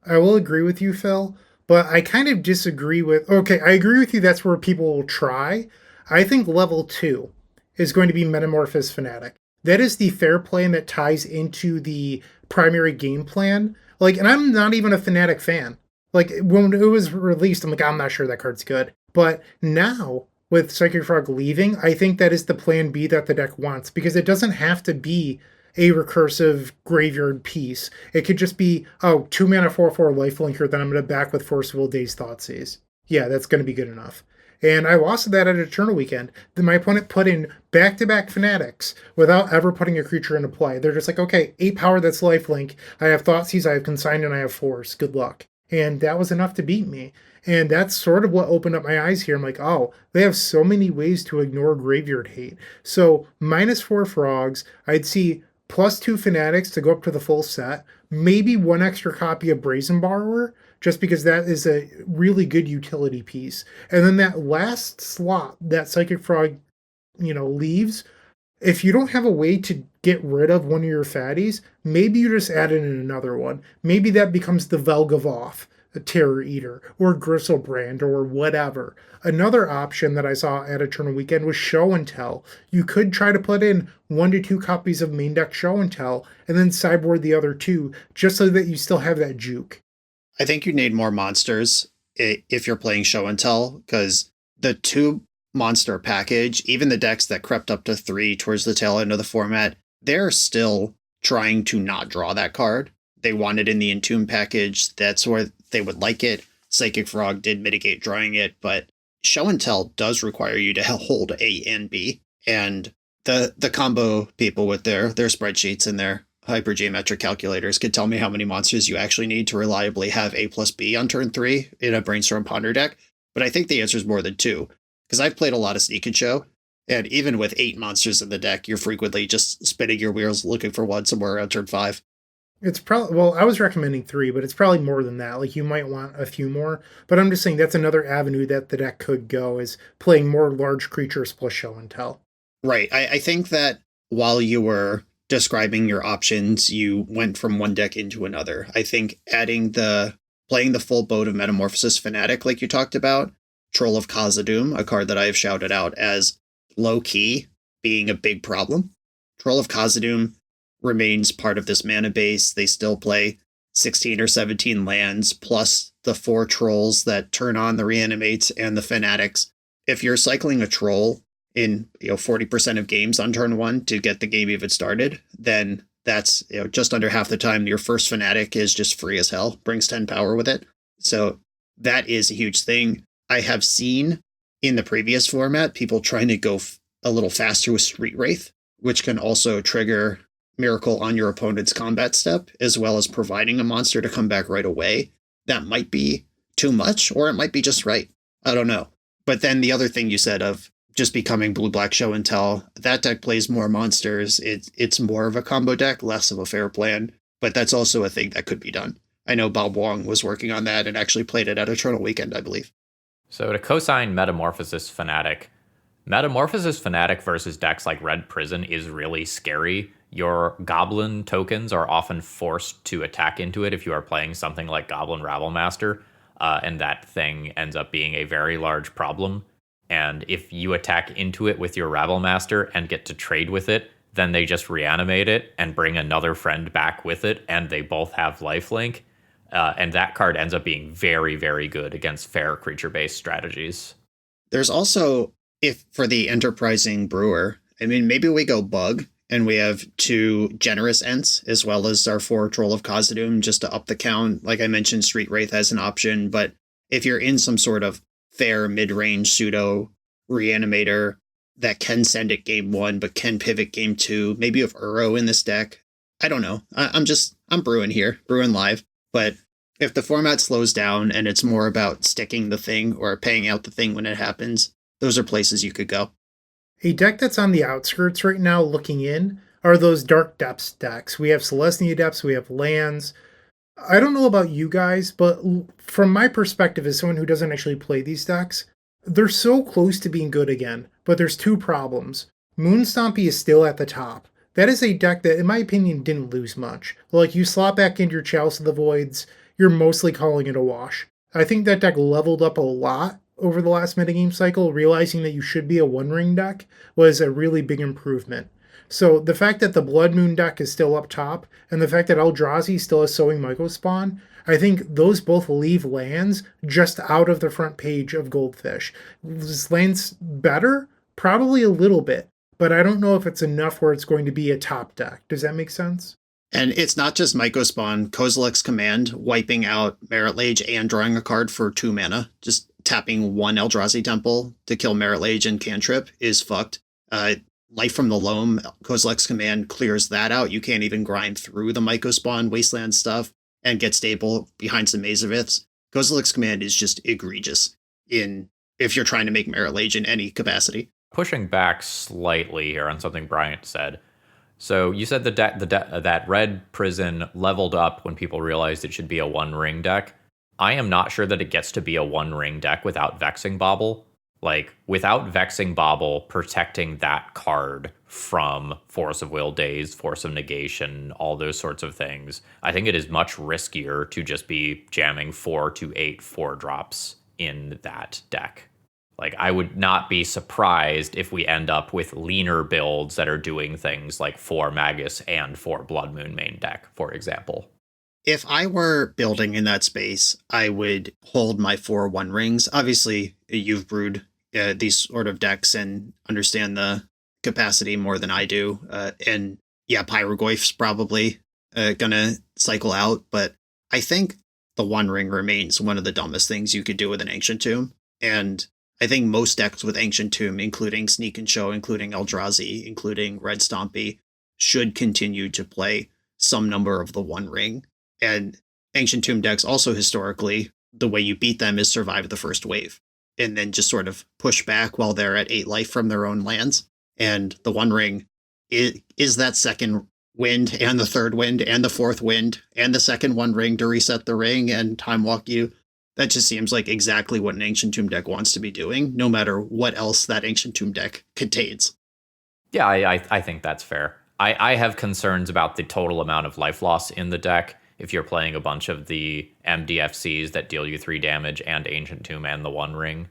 I will agree with you, Phil, but I kind of disagree with... Okay, I agree with you that's where people will try. I think level 2 is going to be Metamorphosis Fanatic. That is the fair plan that ties into the primary game plan. And I'm not even a Fanatic fan. When it was released, I'm I'm not sure that card's good. But now, with Psychic Frog leaving, I think that is the plan B that the deck wants, because it doesn't have to be a recursive graveyard piece. It could just be, 2 mana 4/4 lifelinker that I'm going to back with Force of Will, Daze, Thoughtseize. Yeah, that's going to be good enough. And I lost that at Eternal Weekend. Then my opponent put in back-to-back Fanatics without ever putting a creature into play. They're just okay, 8 power, that's lifelink. I have Thoughtseize, I have Consign, and I have Force. Good luck. And that was enough to beat me. And that's sort of what opened up my eyes here. I'm like, oh, they have so many ways to ignore graveyard hate. So -4 frogs, I'd see +2 fanatics to go up to the full set, maybe one extra copy of Brazen Borrower, just because that is a really good utility piece. And then that last slot that Psychic Frog, leaves, if you don't have a way to get rid of one of your fatties, maybe you just add in another one. Maybe that becomes the Velgavoth, a Terror Eater, or Gristlebrand, or whatever. Another option that I saw at Eternal Weekend was Show and Tell. You could try to put in 1 to 2 copies of main deck Show and Tell, and then sideboard the other 2, just so that you still have that juke. I think you need more monsters if you're playing Show and Tell, because the 2 monster package, even the decks that crept up to 3 towards the tail end of the format, they're still trying to not draw that card. They want it in the Entomb package. That's where they would like it. Psychic Frog did mitigate drawing it, but Show and Tell does require you to hold A and B. And the combo people with their spreadsheets and their hypergeometric calculators could tell me how many monsters you actually need to reliably have A plus B on turn 3 in a Brainstorm Ponder deck. But I think the answer is more than 2. Because I've played a lot of Sneak and Show, and even with 8 monsters in the deck, you're frequently just spinning your wheels looking for one somewhere around turn 5. It's probably, well, I was recommending 3, but it's probably more than that. Like, you might want a few more, but I'm just saying that's another avenue that the deck could go, is playing more large creatures plus Show and Tell. Right. I think that while you were describing your options, you went from one deck into another. I think playing the full boat of Metamorphosis Fanatic, like you talked about, Troll of Khazad-dûm, a card that I have shouted out as low-key being a big problem. Troll of Khazad-dûm remains part of this mana base. They still play 16 or 17 lands, plus the 4 trolls that turn on the Reanimates and the Fanatics. If you're cycling a troll in 40% of games on turn 1 to get the game even started, then that's just under half the time your first Fanatic is just free as hell, brings 10 power with it. So that is a huge thing. I have seen in the previous format people trying to go a little faster with Street Wraith, which can also trigger Miracle on your opponent's combat step, as well as providing a monster to come back right away. That might be too much, or it might be just right. I don't know. But then the other thing you said of just becoming blue-black Show and Tell, that deck plays more monsters. It's more of a combo deck, less of a fair plan, but that's also a thing that could be done. I know Bob Wong was working on that and actually played it at Eternal Weekend, I believe. So to cosign Metamorphosis Fanatic versus decks like Red Prison is really scary. Your Goblin tokens are often forced to attack into it if you are playing something like Goblin Ravelmaster, and that thing ends up being a very large problem. And if you attack into it with your Ravelmaster and get to trade with it, then they just reanimate it and bring another friend back with it, and they both have lifelink. And that card ends up being very, very good against fair creature-based strategies. There's also, if for the enterprising brewer, I mean, maybe we go bug and we have 2 generous Ents as well as our 4 Troll of Khazad-dûm just to up the count. Like I mentioned, Street Wraith has an option, but if you're in some sort of fair mid-range pseudo Reanimator that can send it game 1 but can pivot game 2, maybe you have Uro in this deck. I don't know. I'm brewing here, brewing live. But if the format slows down and it's more about sticking the thing or paying out the thing when it happens, those are places you could go. A deck that's on the outskirts right now looking in are those Dark Depths decks. We have Celestia Depths, we have lands. I don't know about you guys, but from my perspective as someone who doesn't actually play these decks, they're so close to being good again, but there's 2 problems. Moonstompy is still at the top. That is a deck that, in my opinion, didn't lose much. Like, you slot back into your Chalice of the Voids, you're mostly calling it a wash. I think that deck leveled up a lot over the last metagame cycle. Realizing that you should be a one-ring deck was a really big improvement. So the fact that the Blood Moon deck is still up top, and the fact that Eldrazi still has Sowing Mycospawn, I think those both leave lands just out of the front page of Goldfish. Is lands better? Probably a little bit. But I don't know if it's enough where it's going to be a top deck. Does that make sense? And it's not just Mycospawn. Kozilek's Command, wiping out Merit Lage and drawing a card for 2 mana, just tapping 1 Eldrazi Temple to kill Merit Lage and cantrip is fucked. Life from the Loam, Kozilek's Command clears that out. You can't even grind through the Mycospawn Wasteland stuff. and get stable behind some Maze of Iths, Kozilek's Command is just egregious if you're trying to make Merit Lage in any capacity. Pushing back slightly here on something Bryant said. So you said that Red Prison leveled up when people realized it should be a one-ring deck. I am not sure that it gets to be a one-ring deck without Vexing Bauble. Like, without Vexing Bauble protecting that card from Force of Will, Daze, Force of Negation, all those sorts of things, I think it is much riskier to just be jamming 4 to 8 4-drops in that deck. Like, I would not be surprised if we end up with leaner builds that are doing things like 4 Magus and 4 Blood Moon main deck, for example. If I were building in that space, I would hold my 4 one rings. Obviously, you've brewed these sort of decks and understand the capacity more than I do. And yeah, Pyrogoyf's probably gonna cycle out, but I think the one ring remains one of the dumbest things you could do with an Ancient Tomb. And I think most decks with Ancient Tomb, including Sneak and Show, including Eldrazi, including Red Stompy, should continue to play some number of the one ring. And Ancient Tomb decks also historically, the way you beat them is survive the first wave and then just sort of push back while they're at 8 life from their own lands. And the one ring is that second wind and the third wind and the fourth wind and the second one ring to reset the ring and time walk you. That just seems like exactly what an Ancient Tomb deck wants to be doing, no matter what else that Ancient Tomb deck contains. Yeah, I think that's fair. I have concerns about the total amount of life loss in the deck if you're playing a bunch of the MDFCs that deal you 3 damage and Ancient Tomb and the One Ring.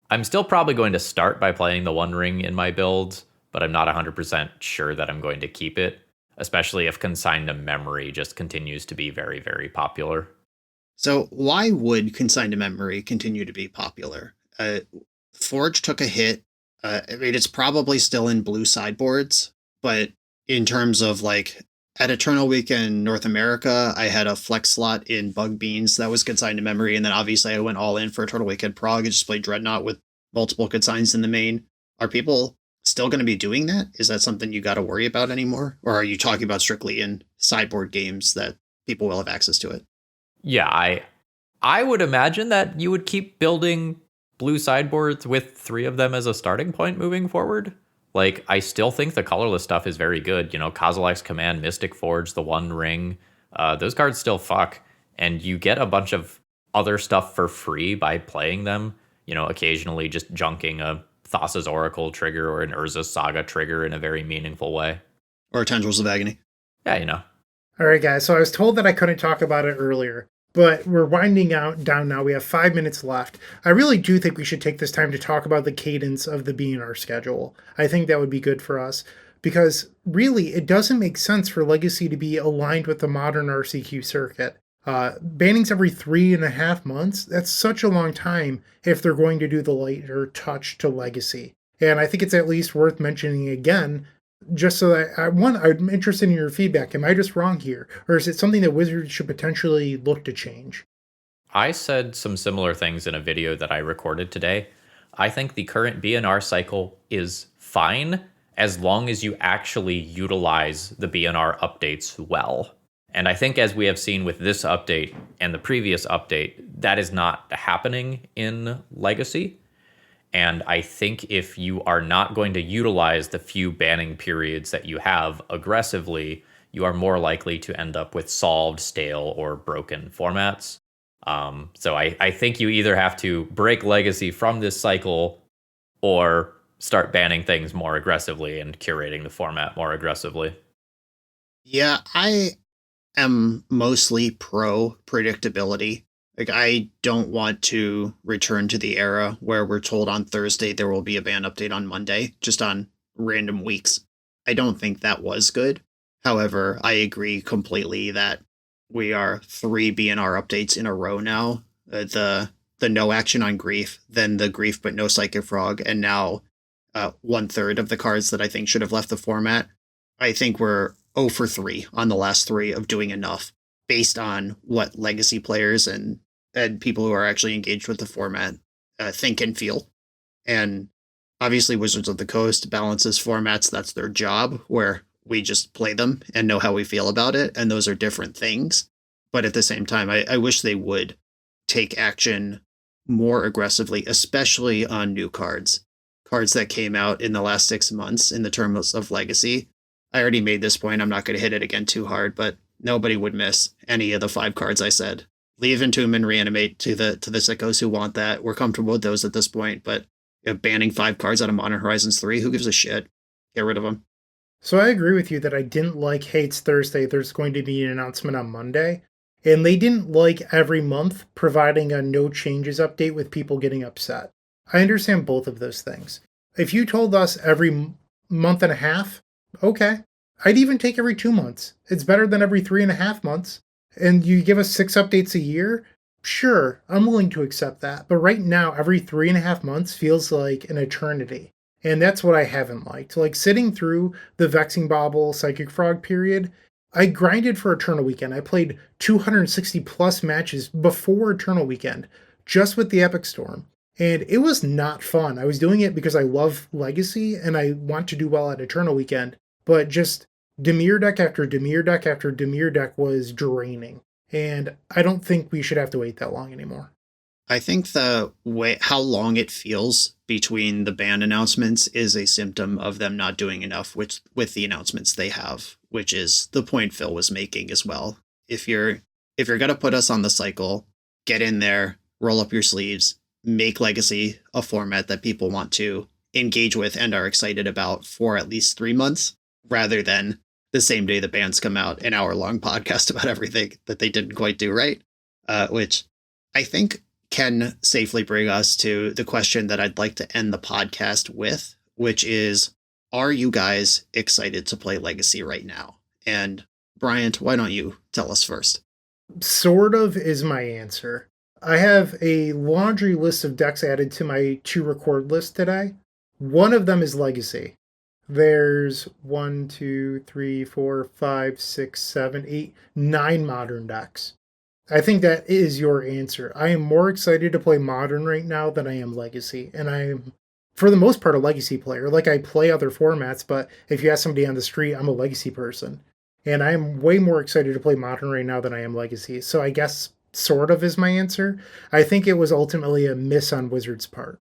I'm still probably going to start by playing the One Ring in my builds, but I'm not 100% sure that I'm going to keep it, especially if Consign to Memory just continues to be very, very popular. So why would Consign to Memory continue to be popular? Forge took a hit. I mean, it's probably still in blue sideboards, but in terms of like at Eternal Weekend North America, I had a flex slot in Bug Beans that was Consigned to Memory, and then obviously I went all in for Eternal Weekend Prague. I just played Dreadnought with multiple consigns in the main. Are people still going to be doing that? Is that something you got to worry about anymore? Or are you talking about strictly in sideboard games that people will have access to it? Yeah, I would imagine that you would keep building blue sideboards with 3 of them as a starting point moving forward. Like, I still think the colorless stuff is very good. You know, Kozilek's Command, Mystic Forge, the One Ring, those cards still fuck. And you get a bunch of other stuff for free by playing them. You know, occasionally just junking a Thassa's Oracle trigger or an Urza's Saga trigger in a very meaningful way. Or Tendrils of Agony. Yeah, you know. All right, guys. So I was told that I couldn't talk about it earlier, but we're winding down now. We have 5 minutes left. I really do think we should take this time to talk about the cadence of the B&R schedule. I think that would be good for us because really it doesn't make sense for Legacy to be aligned with the modern RCQ circuit. Bannings every 3.5 months, that's such a long time if they're going to do the lighter touch to Legacy. And I think it's at least worth mentioning again, just so that I'm interested in your feedback. Am I just wrong here? Or is it something that Wizards should potentially look to change? I said some similar things in a video that I recorded today. I think the current B&R cycle is fine as long as you actually utilize the B&R updates well. And I think as we have seen with this update and the previous update, that is not happening in Legacy. And I think if you are not going to utilize the few banning periods that you have aggressively, you are more likely to end up with solved, stale, or broken formats. So I think you either have to break Legacy from this cycle or start banning things more aggressively and curating the format more aggressively. Yeah, I am mostly pro predictability. Like, I don't want to return to the era where we're told on Thursday there will be a ban update on Monday, just on random weeks. I don't think that was good. However, I agree completely that we are 3 B&R updates in a row now. The no action on Grief, then the Grief but no Psychic Frog, and now 1/3 of the cards that I think should have left the format. I think we're 0 for 3 on the last 3 of doing enough based on what Legacy players and people who are actually engaged with the format think and feel. And obviously Wizards of the Coast balances formats. That's their job, where we just play them and know how we feel about it. And those are different things. But at the same time, I wish they would take action more aggressively, especially on new cards. Cards that came out in the last 6 months in the terms of Legacy. I already made this point. I'm not going to hit it again too hard, but nobody would miss any of the 5 cards I said. Leave, Entomb, and Reanimate to the sickos who want that. We're comfortable with those at this point, but banning 5 cards out of Modern Horizons 3, who gives a shit? Get rid of them. So I agree with you that I didn't like, hey, it's Thursday, there's going to be an announcement on Monday. And they didn't like every month providing a no changes update with people getting upset. I understand both of those things. If you told us every month and a half, okay. I'd even take every 2 months. It's better than every 3.5 months. And you give us 6 updates a year? Sure, I'm willing to accept that. But right now, every 3.5 months feels like an eternity. And that's what I haven't liked. Like sitting through the Vexing Bauble Psychic Frog period, I grinded for Eternal Weekend. I played 260 plus matches before Eternal Weekend, just with the Epic Storm. And it was not fun. I was doing it because I love Legacy and I want to do well at Eternal Weekend. But just Dimir deck after Dimir deck after Dimir deck was draining. And I don't think we should have to wait that long anymore. I think the way how long it feels between the ban announcements is a symptom of them not doing enough with the announcements they have, which is the point Phil was making as well. If you're gonna put us on the cycle, get in there, roll up your sleeves, make Legacy a format that people want to engage with and are excited about for at least 3 months, rather than the same day the bans come out, an hour-long podcast about everything that they didn't quite do right, which I think can safely bring us to the question that I'd like to end the podcast with, which is, are you guys excited to play Legacy right now? And Bryant, why don't you tell us first? Sort of is my answer. I have a laundry list of decks added to my to record list today. One of them is Legacy. There's 1, 2, 3, 4, 5, 6, 7, 8, 9 modern decks. I think that is your answer. I am more excited to play Modern right now than I am Legacy. And I'm, for the most part, a Legacy player. Like, I play other formats, but if you ask somebody on the street, I'm a Legacy person. And I am way more excited to play Modern right now than I am Legacy. So I guess sort of is my answer. I think it was ultimately a miss on Wizards' part.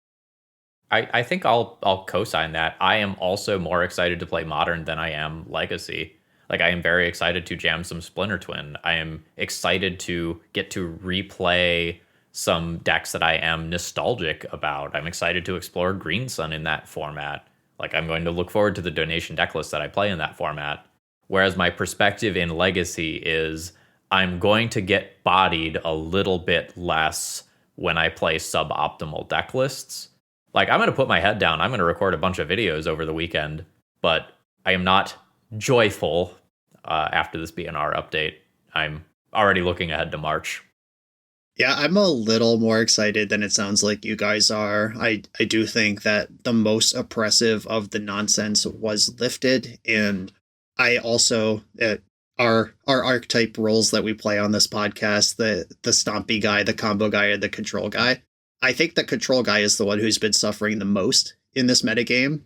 I think I'll co-sign that. I am also more excited to play Modern than I am Legacy. Like, I am very excited to jam some Splinter Twin. I am excited to get to replay some decks that I am nostalgic about. I'm excited to explore Green Sun in that format. Like, I'm going to look forward to the donation deck list that I play in that format. Whereas my perspective in Legacy is I'm going to get bodied a little bit less when I play suboptimal deck lists. Like, I'm going to put my head down. I'm going to record a bunch of videos over the weekend, but I am not joyful after this B&R update. I'm already looking ahead to March. Yeah, I'm a little more excited than it sounds like you guys are. I do think that the most oppressive of the nonsense was lifted, and I also our archetype roles that we play on this podcast, the stompy guy, the combo guy, and the control guy. I think the control guy is the one who's been suffering the most in this metagame.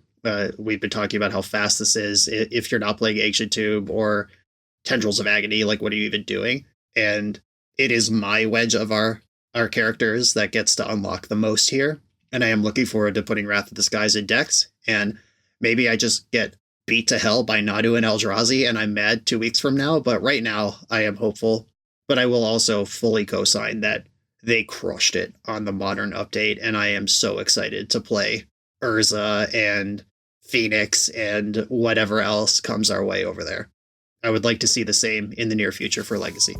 We've been talking about how fast this is. If you're not playing Ancient Tomb or Tendrils of Agony, like, what are you even doing? And it is my wedge of our characters that gets to unlock the most here. And I am looking forward to putting Wrath of the Skies in decks. And maybe I just get beat to hell by Nadu and Eldrazi and I'm mad 2 weeks from now. But right now I am hopeful. But I will also fully co-sign that they crushed it on the Modern update. And I am so excited to play Urza and Phoenix and whatever else comes our way over there. I would like to see the same in the near future for Legacy.